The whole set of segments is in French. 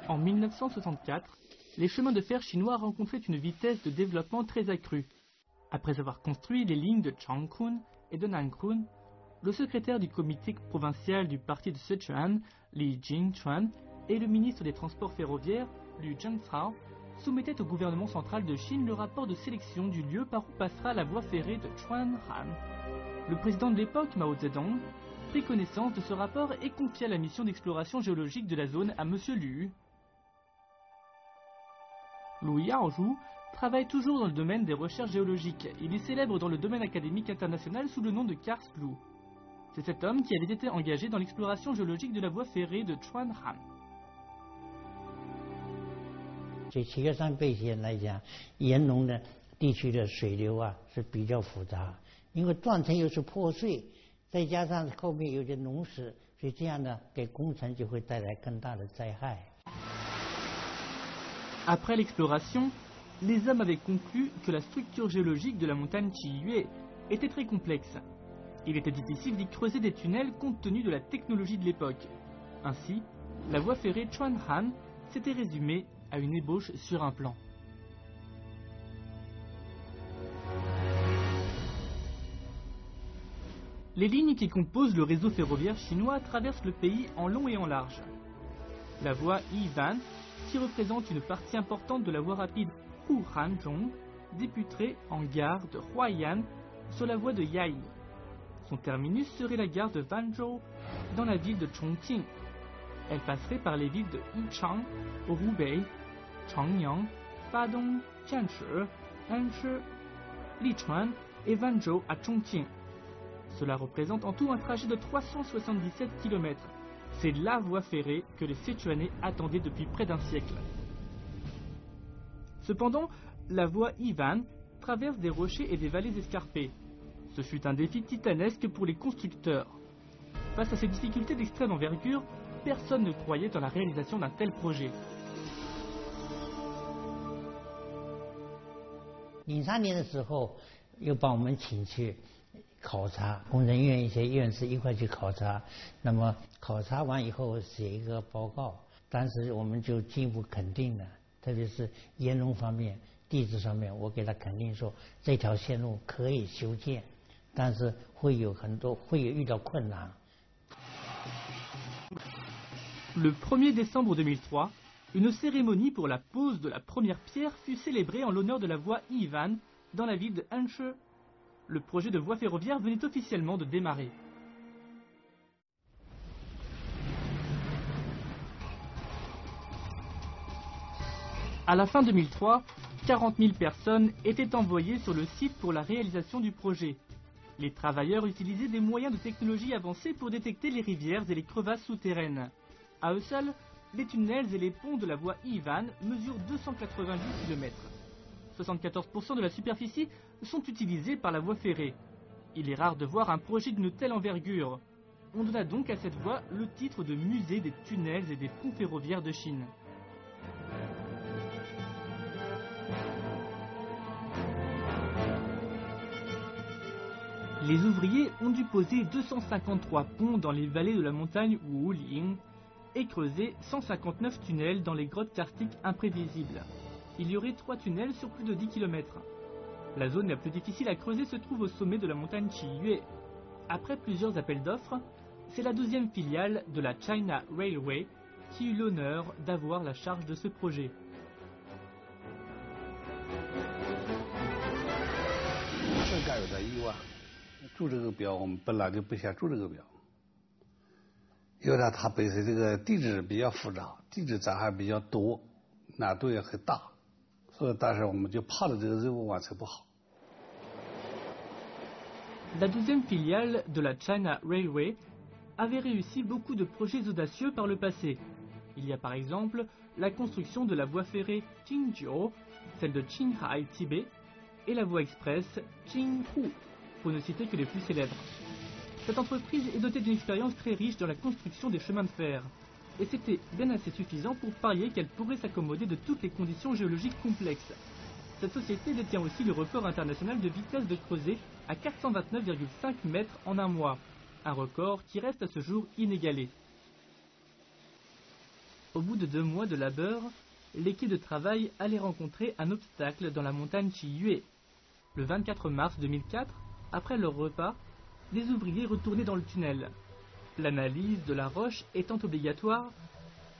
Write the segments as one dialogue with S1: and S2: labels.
S1: En 1964, les chemins de fer chinois rencontraient une vitesse de développement très accrue. Après avoir construit les lignes de Changchun et de Nanchun, le secrétaire du comité provincial du parti de Sichuan, Li Jingchuan, et le ministre des Transports ferroviaires, Liu Zhengzhao, soumettaient au gouvernement central de Chine le rapport de sélection du lieu par où passera la voie ferrée de Chuanhan. Le président de l'époque, Mao Zedong, prit connaissance de ce rapport et confia la mission d'exploration géologique de la zone à M. Liu. Lu Yaozhu travaille toujours dans le domaine des recherches géologiques. Il est célèbre dans le domaine académique international sous le nom de Karlsruhe. C'est cet homme qui avait été engagé dans l'exploration géologique de la voie ferrée de Chuanhan.
S2: 这7个山背线来讲，岩溶的地区的水流啊是比较复杂，因为断层又是破碎，再加上后面有些溶蚀，所以这样呢，给工程就会带来更大的灾害。
S1: Après l'exploration, les hommes avaient conclu que la structure géologique de la montagne Qiyue était très complexe. Il était difficile d'y creuser des tunnels compte tenu de la technologie de l'époque. Ainsi, la voie ferrée Chuanhan s'était résumée à une ébauche sur un plan. Les lignes qui composent le réseau ferroviaire chinois traversent le pays en long et en large. La voie Yivan, qui représente une partie importante de la voie rapide Huhanzhong, débuterait en gare de Huaiyan sur la voie de Yai. Son terminus serait la gare de Wanzhou dans la ville de Chongqing. Elle passerait par les villes de Yichang au Hubei, Changyang, Badong, Jianshi, Anshi, Lichuan et Wanzhou à Chongqing. Cela représente en tout un trajet de 377 km. C'est la voie ferrée que les Sichuanais attendaient depuis près d'un siècle. Cependant, la voie Yivan traverse des rochers et des vallées escarpées. Ce fut un défi titanesque pour les constructeurs. Face à ces difficultés d'extrême envergure, personne ne croyait dans la réalisation d'un tel projet.
S2: 03年的时候，又把我们请去考察，工程院一些院士一块去考察。那么考察完以后写一个报告，当时我们就进一步肯定了，特别是岩溶方面、地质上面，我给他肯定说这条线路可以修建，但是会有遇到困难。
S1: Le 1er décembre 2003, une cérémonie pour la pose de la première pierre fut célébrée en l'honneur de la voie Yivan dans la ville de Anshi. Le projet de voie ferroviaire venait officiellement de démarrer. À la fin 2003, 40 000 personnes étaient envoyées sur le site pour la réalisation du projet. Les travailleurs utilisaient des moyens de technologie avancée pour détecter les rivières et les crevasses souterraines. À eux seuls, les tunnels et les ponts de la voie Yivan mesurent 290 km. 74% de la superficie sont utilisés par la voie ferrée. Il est rare de voir un projet d'une telle envergure. On donna donc à cette voie le titre de musée des tunnels et des ponts ferroviaires de Chine. Les ouvriers ont dû poser 253 ponts dans les vallées de la montagne Wuling et creuser 159 tunnels dans les grottes karstiques imprévisibles. Il y aurait 3 tunnels sur plus de 10 km. La zone la plus difficile à creuser se trouve au sommet de la montagne Qiyue. Après plusieurs appels d'offres, c'est la 12e filiale de la China Railway qui eut l'honneur d'avoir la charge de ce projet.
S3: 注这个标，我们本来就不想注这个标，因为它本身这个地质比较复杂，地质灾害比较多，难度也很大，所以但是我们就怕的这个任务完成不好。
S1: La 12e filiale de la China Railway avait réussi beaucoup de projets audacieux par le passé. Il y a par exemple la construction de la voie ferrée Qingjiu, celle de Qinghai-Tibet, et la voie express Qinghu, pour ne citer que les plus célèbres. Cette entreprise est dotée d'une expérience très riche dans la construction des chemins de fer, et c'était bien assez suffisant pour parier qu'elle pourrait s'accommoder de toutes les conditions géologiques complexes. Cette société détient aussi le record international de vitesse de creusée à 429,5 mètres en un mois, un record qui reste à ce jour inégalé. Au bout de 2 mois de labeur, l'équipe de travail allait rencontrer un obstacle dans la montagne Chiyue. Le 24 mars 2004, après leur repas, les ouvriers retournaient dans le tunnel. L'analyse de la roche étant obligatoire,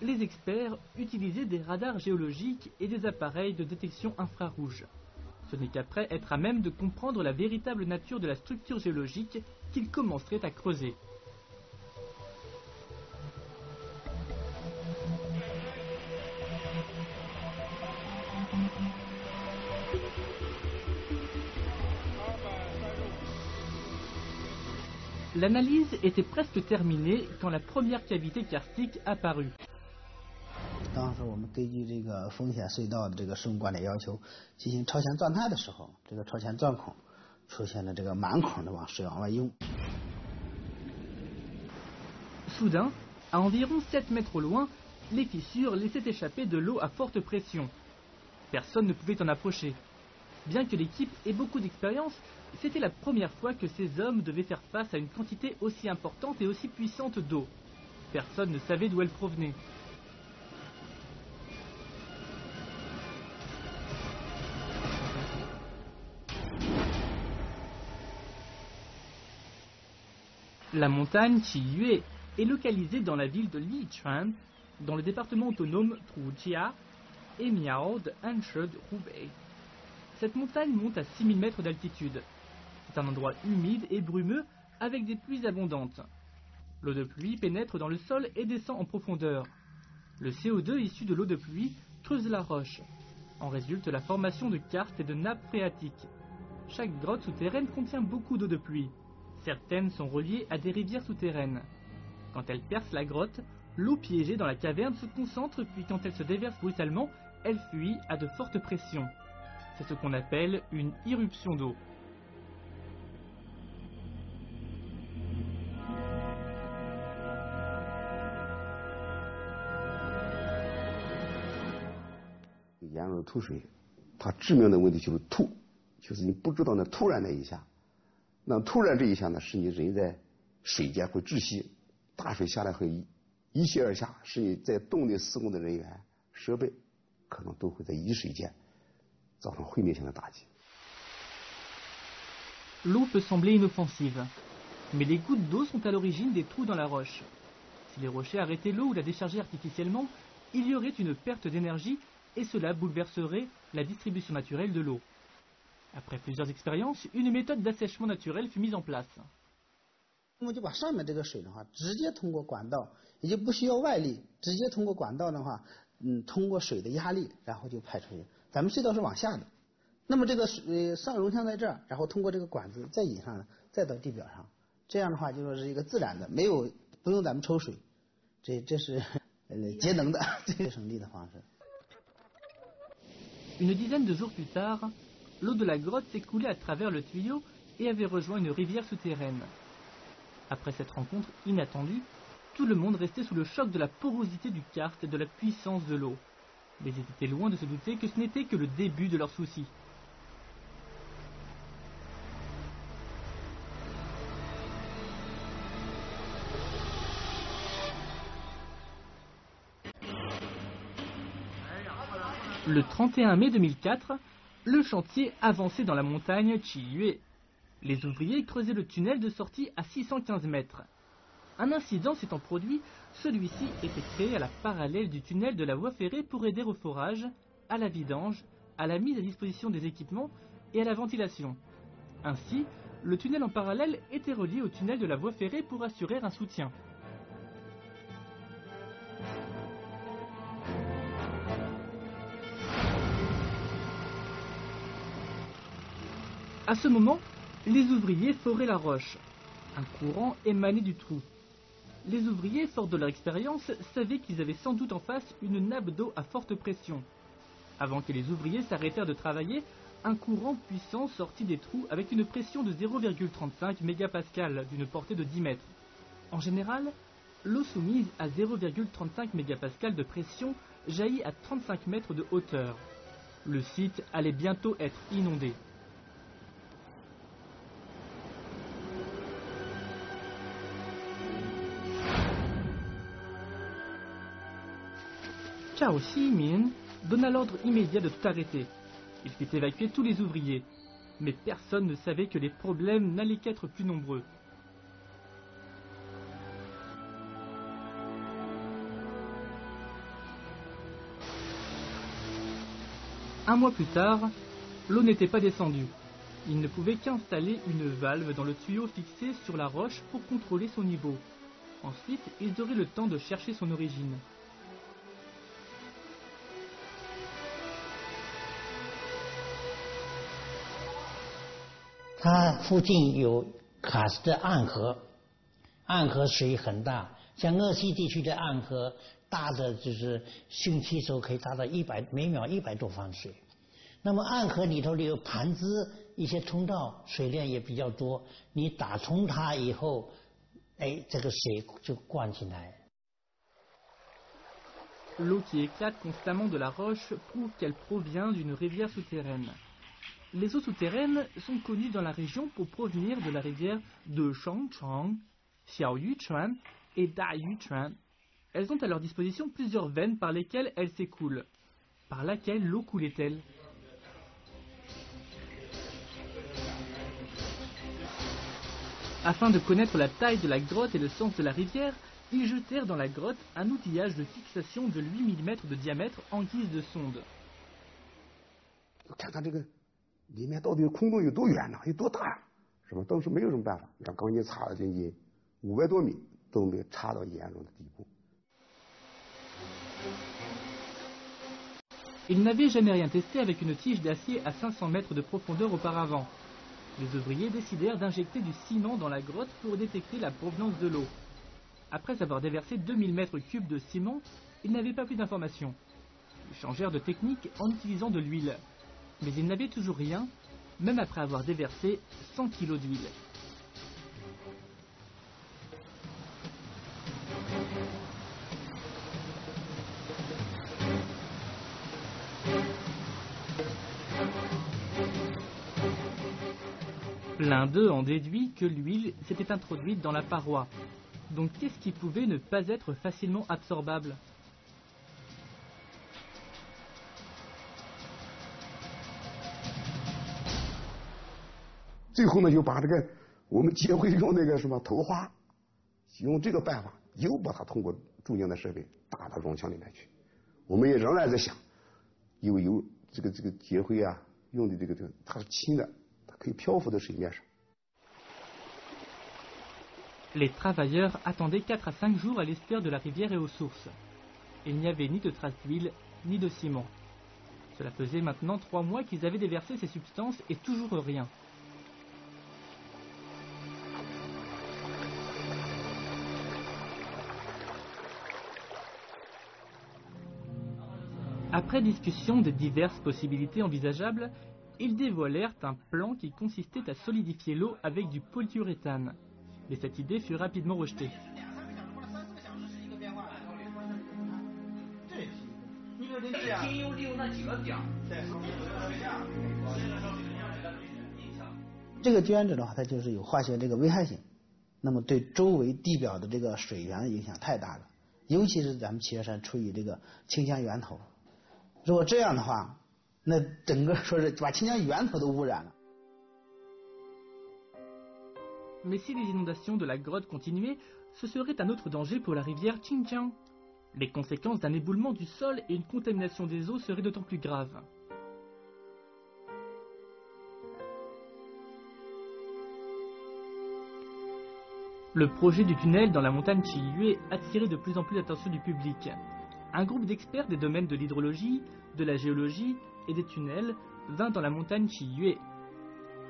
S1: les experts utilisaient des radars géologiques et des appareils de détection infrarouge. Ce n'est qu'après être à même de comprendre la véritable nature de la structure géologique qu'ils commenceraient à creuser. L'analyse était presque terminée quand la première cavité karstique apparut.
S4: 当时我们根据这个风险隧道的这个施工管理要求，进行超前钻探的时候，这个超前钻孔出现了这个满孔的往水往外涌。
S1: Soudain, à environ 7 mètres au loin, les fissures laissaient échapper de l'eau à forte pression. Personne ne pouvait en approcher. Bien que l'équipe ait beaucoup d'expérience, c'était la première fois que ces hommes devaient faire face à une quantité aussi importante et aussi puissante d'eau. Personne ne savait d'où elle provenait. La montagne Chiyue est localisée dans la ville de Lichuan, dans le département autonome Trujia et Miao de Anshe de Hubei. Cette montagne monte à 6000 mètres d'altitude. C'est un endroit humide et brumeux avec des pluies abondantes. L'eau de pluie pénètre dans le sol et descend en profondeur. Le CO2 issu de l'eau de pluie creuse la roche. En résulte la formation de karstes et de nappes phréatiques. Chaque grotte souterraine contient beaucoup d'eau de pluie. Certaines sont reliées à des rivières souterraines. Quand elles percent la grotte, l'eau piégée dans la caverne se concentre, puis quand elle se déverse brutalement, elle fuit à de fortes pressions. C'est ce qu'on appelle une irruption d'eau.
S5: Yang 吐水，它致命的问题就是吐，就是你不知道那突然那一下，那突然这一下呢，使你人在水间会窒息，大水下来会一泻而下，使你在洞内施工的人员、设备可能都会在一水间造成毁灭性的打击。
S1: L'eau peut sembler inoffensive, mais les gouttes d'eau sont à l'origine des trous dans la roche. Si les rochers arrêtaient l'eau ou la déchargeaient artificiellement, il y aurait une perte d'énergie et cela bouleverserait la distribution naturelle de l'eau. Après plusieurs expériences, une méthode d'assèchement naturel fut mise en place.
S4: 我们就把上面这个水的话，直接通过管道，也就不需要外力，直接通过管道的话，通过水的压力，然后就排出去。咱们隧道是往下的，那么这个水上溶腔在这儿，然后通过这个管子再引上来，再到地表上。这样的话就说是一个自然的，不用咱们抽水，这是节能的最省力的方式。
S1: Une dizaine de jours plus tard, l'eau de la grotte s'écoulait à travers le tuyau et avait rejoint une rivière souterraine. Après cette rencontre inattendue, tout le monde restait sous le choc de la porosité du karst et de la puissance de l'eau. Mais ils étaient loin de se douter que ce n'était que le début de leurs soucis. Le 31 mai 2004, le chantier avançait dans la montagne Chiyue. Les ouvriers creusaient le tunnel de sortie à 615 mètres. Un incident s'étant produit, celui-ci était créé à la parallèle du tunnel de la voie ferrée pour aider au forage, à la vidange, à la mise à disposition des équipements et à la ventilation. Ainsi, le tunnel en parallèle était relié au tunnel de la voie ferrée pour assurer un soutien. À ce moment, les ouvriers foraient la roche. Un courant émanait du trou. Les ouvriers, forts de leur expérience, savaient qu'ils avaient sans doute en face une nappe d'eau à forte pression. Avant que les ouvriers s'arrêtèrent de travailler, un courant puissant sortit des trous avec une pression de 0,35 mégapascal d'une portée de 10 mètres. En général, l'eau soumise à 0,35 mégapascal de pression jaillit à 35 mètres de hauteur. Le site allait bientôt être inondé. Chao Shi-min donna l'ordre immédiat de tout arrêter. Il fit évacuer tous les ouvriers, mais personne ne savait que les problèmes n'allaient qu'être plus nombreux. Un mois plus tard, l'eau n'était pas descendue. Il ne pouvait qu'installer une valve dans le tuyau fixé sur la roche pour contrôler son niveau. Ensuite, ils auraient le temps de chercher son origine.
S2: 它附近有喀斯特暗河，暗河水很大，像鄂西地区的暗河，大的就是汛期时候可以达到每秒100多方水。那么暗河里头有盘子，一些通道，水量也比较多。你打通它以后，这个水就灌进来。
S1: L'eau qui éclate constamment de la roche prouve qu'elle provient d'une rivière souterraine. Les eaux souterraines sont connues dans la région pour provenir de la rivière de Shangchang, Xiaoyuchuan et Dayuchuan. Elles ont à leur disposition plusieurs veines par lesquelles elles s'écoulent. Par laquelle l'eau coulait-elle? Afin de connaître la taille de la grotte et le sens de la rivière, ils jetèrent dans la grotte un outillage de fixation de 8 mm de diamètre en guise de sonde.
S5: 里面到底空洞有多远呢？有多大呀？是吧？当时没有什么办法，让钢筋插了进去500多米，都没插到岩中的地步。
S1: Ils n'avaient jamais rien testé avec une tige d'acier à 500 mètres de profondeur auparavant. Les ouvriers décidèrent d'injecter du ciment dans la grotte pour détecter la provenance de l'eau. Après avoir déversé 2000 mètres cubes de ciment, ils n'avaient pas plus d'informations. Ils changèrent de technique en utilisant de l'huile. Mais ils n'avaient toujours rien, même après avoir déversé 100 kg d'huile. L'un d'eux en déduit que l'huile s'était introduite dans la paroi. Donc qu'est-ce qui pouvait ne pas être facilement absorbable? «
S5: 最后呢，就把这个我们结会用那个什么头花，用这个办法又把它通过注定的设备打到溶墙里面去。我们也仍然在想，因为有这个结会啊，用的这个它是轻的，它可以漂浮在水面上。
S1: Les travailleurs attendaient 4 à 5 jours à l'estuaire de la rivière et aux sources. Il n'y avait ni de traces d'huile, ni de ciment. Cela faisait maintenant 3 mois qu'ils avaient déversé ces substances et toujours rien. Après discussion des diverses possibilités envisageables, ils dévoilèrent un plan qui consistait à solidifier l'eau avec du polyuréthane. Mais cette idée fut rapidement rejetée.
S4: Ce 捐质的话，它就是有化学这个危害性，那么对周围地表的这个水源影响太大了，尤其是咱们七月山处于这个清江源头，如果这样的话，那整个说是把清江源头都污染了。
S1: Mais si les inondations de la grotte continuaient, ce serait un autre danger pour la rivière Xinjiang. Les conséquences d'un éboulement du sol et une contamination des eaux seraient d'autant plus graves. Le projet du tunnel dans la montagne Chiyue attirait de plus en plus l'attention du public. Un groupe d'experts des domaines de l'hydrologie, de la géologie et des tunnels vint dans la montagne Chiyue.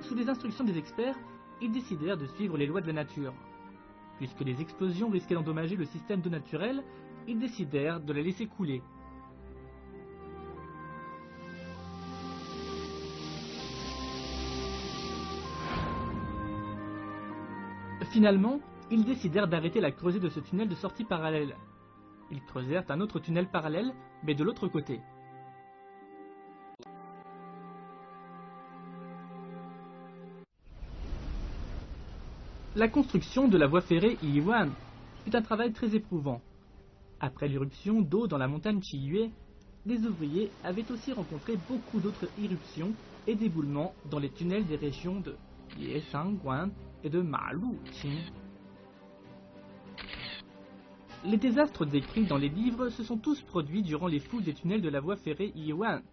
S1: Sous les instructions des experts, ils décidèrent de suivre les lois de la nature. Puisque les explosions risquaient d'endommager le système d'eau naturel, ils décidèrent de la laisser couler. Finalement, ils décidèrent d'arrêter la creusée de ce tunnel de sortie parallèle. Ils creusèrent un autre tunnel parallèle, mais de l'autre côté. La construction de la voie ferrée Yiwan fut un travail très éprouvant. Après l'éruption d'eau dans la montagne Chiyue, les ouvriers avaient aussi rencontré beaucoup d'autres éruptions et d'éboulements dans les tunnels des régions de Yeshangguan et de Maluqing. Les désastres décrits dans les livres se sont tous produits durant les fouilles des tunnels de la voie ferrée Yiwan.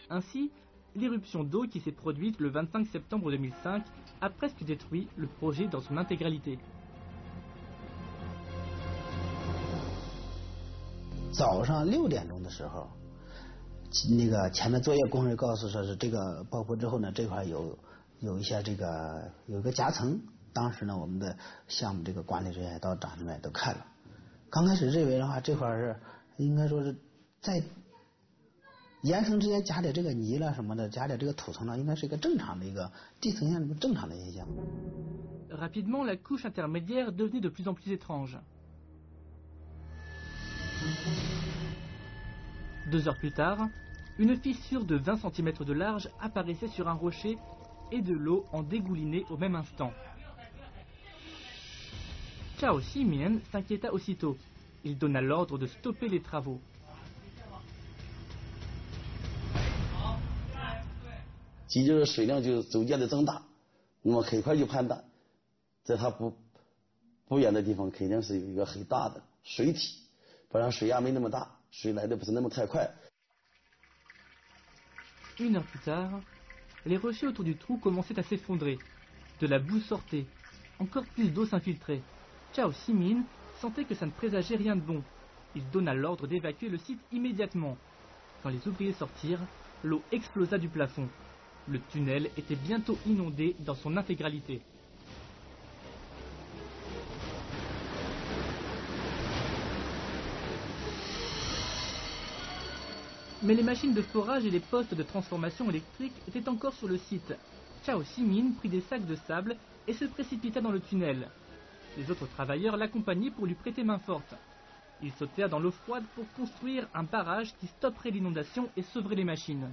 S1: Ainsi, l'éruption d'eau qui s'est produite le 25 septembre 2005 a presque détruit le projet dans son intégralité.
S4: 早上6点钟的时候，那个前面作业工人告诉说是这个爆破之后呢，这块有一些有一个夹层。当时呢，我们的项目这个管理人员到长那边都看了。刚开始认为的话，这块是应该说是在岩层之间加点这个泥了什么的，加点这个土层了，应该是一个正常的一个地层现正常的现象。
S1: Rapidement, la couche intermédiaire devenait de plus en plus étrange. 2 heures plus tard, une fissure de 20 cm de large apparaissait sur un rocher et de l'eau en dégoulinait au même instant. Chao Ximian s'inquiéta aussitôt. Il donna l'ordre de stopper les travaux.
S6: 急就是水量就逐渐的增大，那么很快就判断，在它不远的地方肯定是有一个很大的水体，不然水压没那么大，水来的不是那么太快。
S1: 1 heure plus tard, les rochers autour du trou commençaient à s'effondrer. De la boue sortait. Encore plus d'eau s'infiltrait. Chao Ximian sentait que ça ne présageait rien de bon. Il donna l'ordre d'évacuer le site immédiatement. Quand les ouvriers sortirent, l'eau explosa du plafond. Le tunnel était bientôt inondé dans son intégralité. Mais les machines de forage et les postes de transformation électrique étaient encore sur le site. Chao Ximian prit des sacs de sable et se précipita dans le tunnel. Les autres travailleurs l'accompagnaient pour lui prêter main forte. Ils sautèrent dans l'eau froide pour construire un barrage qui stopperait l'inondation et sauverait les machines.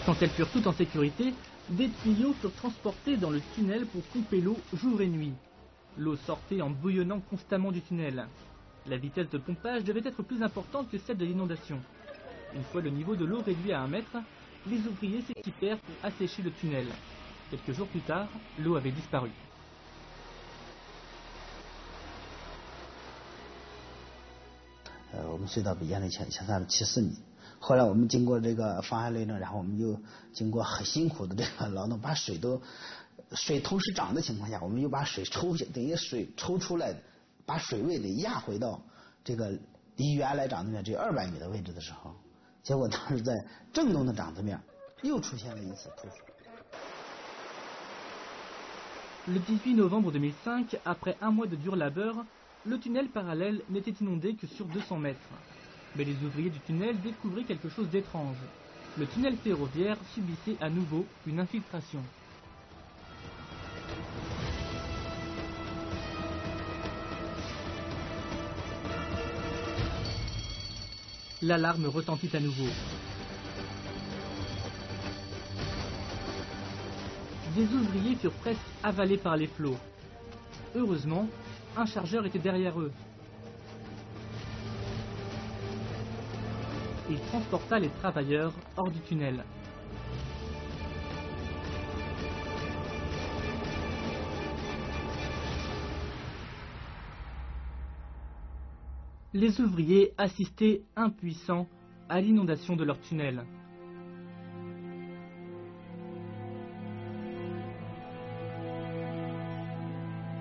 S1: Quand elles furent toutes en sécurité, des tuyaux furent transportés dans le tunnel pour pomper l'eau jour et nuit. L'eau sortait en bouillonnant constamment du tunnel. La vitesse de pompage devait être plus importante que celle de l'inondation. Une fois le niveau de l'eau réduit à 1 mètre, les ouvriers s'équipèrent pour assécher le tunnel. Quelques jours plus tard, l'eau avait disparu.
S4: On 后来我们经过这个防寒雷呢，然后我们又经过很辛苦的这个劳动，把水同时涨的情况下，我们又把水等于水抽出来，把水位得压回到这个离原来涨子面只有200米的位置的时候，结果当时在正东的涨子面又出现了一次突水。
S1: Le 18 novembre 2005, après 1 mois de dur labeur, le tunnel parallèle n'était inondé que sur 200 mètres. Mais les ouvriers du tunnel découvraient quelque chose d'étrange. Le tunnel ferroviaire subissait à nouveau une infiltration. L'alarme retentit à nouveau. Des ouvriers furent presque avalés par les flots. Heureusement, un chargeur était derrière eux. Il transporta les travailleurs hors du tunnel. Les ouvriers assistaient impuissants à l'inondation de leur tunnel.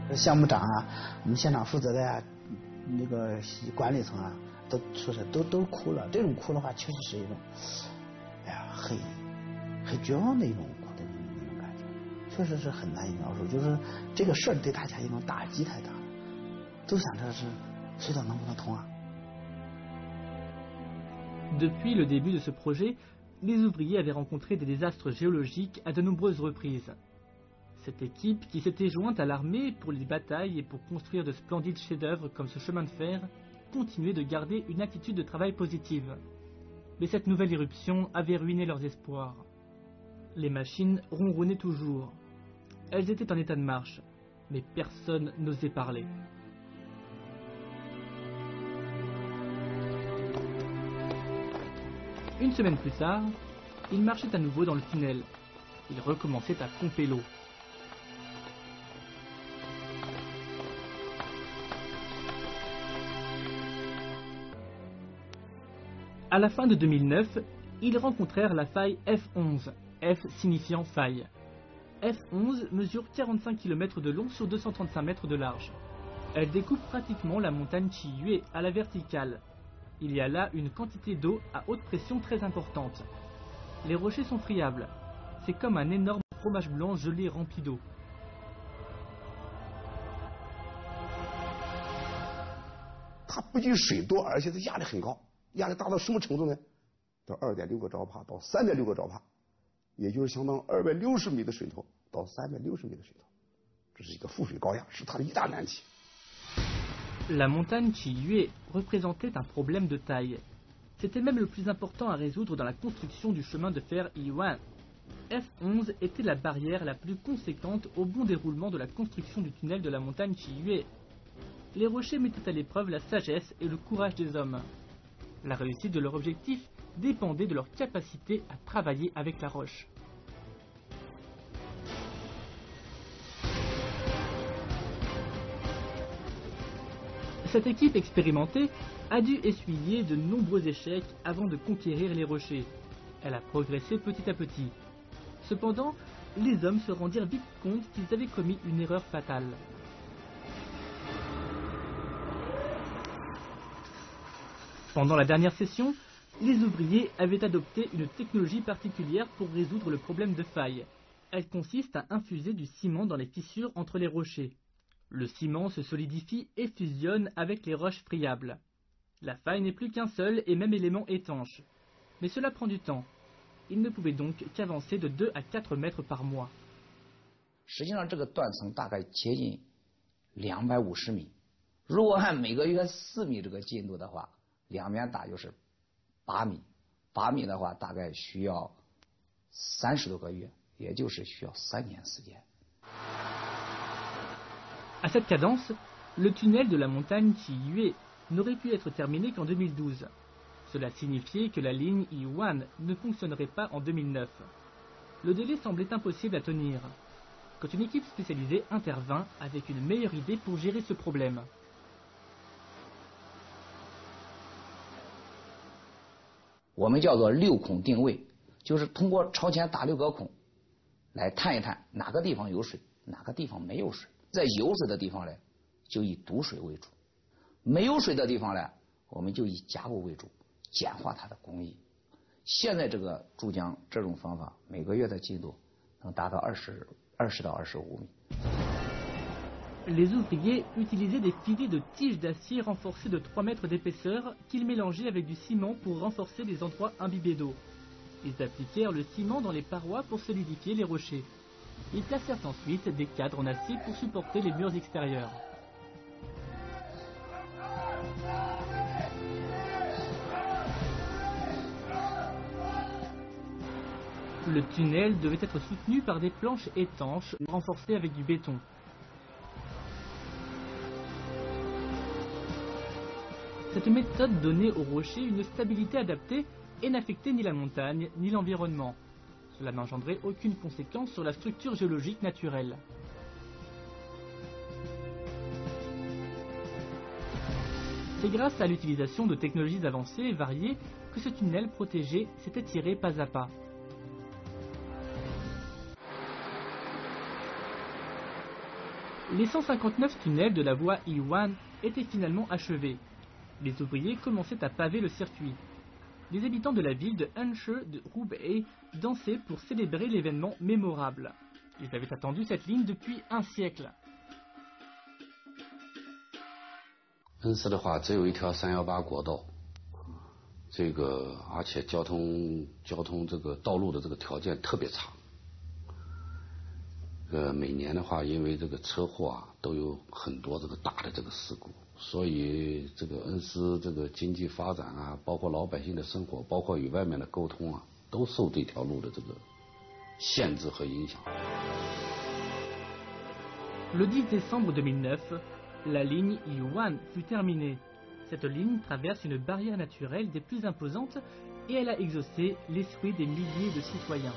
S4: Le 项目长啊，我们现场负责的呀，那个管理层啊，都说是都哭了。这种哭的话，确实是一种，哎呀，很绝望的一种哭的那种感觉，确实是很难以描述。就是这个事儿对大家一种打击太大了，都想着是隧道能不能通啊。
S1: Depuis le début de ce projet, les ouvriers avaient rencontré des désastres géologiques à de nombreuses reprises. Cette équipe, qui s'était jointe à l'armée pour les batailles et pour construire de splendides chefs-d'œuvre comme ce chemin de fer, continuer de garder une attitude de travail positive. Mais cette nouvelle éruption avait ruiné leurs espoirs. Les machines ronronnaient toujours. Elles étaient en état de marche, mais personne n'osait parler. Une semaine plus tard, ils marchaient à nouveau dans le tunnel. Ils recommençaient à pomper l'eau. À la fin de 2009, ils rencontrèrent la faille F11, F signifiant faille. F11 mesure 45 km de long sur 235 mètres de large. Elle découpe pratiquement la montagne Chiyue à la verticale. Il y a là une quantité d'eau à haute pression très importante. Les rochers sont friables. C'est comme un énorme fromage blanc gelé rempli d'eau.
S5: 它不仅水多，而且它压力很高，压力大到什么程度呢？到2.6个兆帕到3.6个兆帕，也就是相当260米的水头到360米的水头，这是一个覆水高压，是它的一大难题。
S1: La montagne Chiyue représentait un problème de taille. C'était même le plus important à résoudre dans la construction du chemin de fer Yiwan. F11 était la barrière la plus conséquente au bon déroulement de la construction du tunnel de la montagne Chiyue. Les rochers mettaient à l'épreuve la sagesse et le courage des hommes. La réussite de leur objectif dépendait de leur capacité à travailler avec la roche. Cette équipe expérimentée a dû essuyer de nombreux échecs avant de conquérir les rochers. Elle a progressé petit à petit. Cependant, les hommes se rendirent vite compte qu'ils avaient commis une erreur fatale. Pendant la dernière session, les ouvriers avaient adopté une technologie particulière pour résoudre le problème de faille. Elle consiste à infuser du ciment dans les fissures entre les rochers. Le ciment se solidifie et fusionne avec les roches friables. La faille n'est plus qu'un seul et même élément étanche. Mais cela prend du temps. Il ne pouvait donc qu'avancer de 2 à 4 mètres par mois.
S7: 实际上这个断层大概接近250米。如果按每个月4米这个进度的话，两边打就是8米。8米的话大概需要30多个月，也就是需要3年时间。
S1: À cette cadence, le tunnel de la montagne Chiyue n'aurait pu être terminé qu'en 2012. Cela signifiait que la ligne Yiwan ne fonctionnerait pas en 2009. Le délai semblait impossible à tenir, quand une équipe spécialisée intervint avec une meilleure idée pour gérer ce problème.
S7: On 们叫做6孔定位，就是通过朝前打6个孔，来探一探哪个地方有水，哪个地方没有水。 在有水的地方呢，就以堵水为主；没有水的地方呢，我们就以加固为主，简化它的工艺。现在这个注浆这种方法，每个月的进度能达到20到25米。
S1: Les ouvriers utilisaient des filets de tiges d'acier renforcées de 3 mètres d'épaisseur qu'ils mélangeaient avec du ciment pour renforcer les endroits imbibés d'eau. Ils appliquèrent le ciment dans les parois pour solidifier les rochers. Ils placèrent ensuite des cadres en acier pour supporter les murs extérieurs. Le tunnel devait être soutenu par des planches étanches renforcées avec du béton. Cette méthode donnait aux rochers une stabilité adaptée et n'affectait ni la montagne ni l'environnement. Cela n'engendrait aucune conséquence sur la structure géologique naturelle. C'est grâce à l'utilisation de technologies avancées et variées que ce tunnel protégé s'est étiré pas à pas. Les 159 tunnels de la voie Yiwan étaient finalement achevés. Les ouvriers commençaient à paver le circuit. Les habitants de la ville de Henshe de Hubei dansaient pour célébrer l'événement mémorable. Ils avaient attendu cette ligne depuis un siècle.
S8: 恩施的话，只有一条318国道，而且交通这个道路的这个条件特别差。每年的话，因为这个车祸啊，都有很多这个大的这个事故，所以这个恩施这个经济发展啊，包括老百姓的生活，包括与外面的沟通啊，都受这条路的这个限制和影响。
S1: Le 10 décembre 2009, la ligne Yuan fut terminée. Cette ligne traverse une barrière naturelle des plus imposantes et elle a exaucé les souhaits des milliers de citoyens.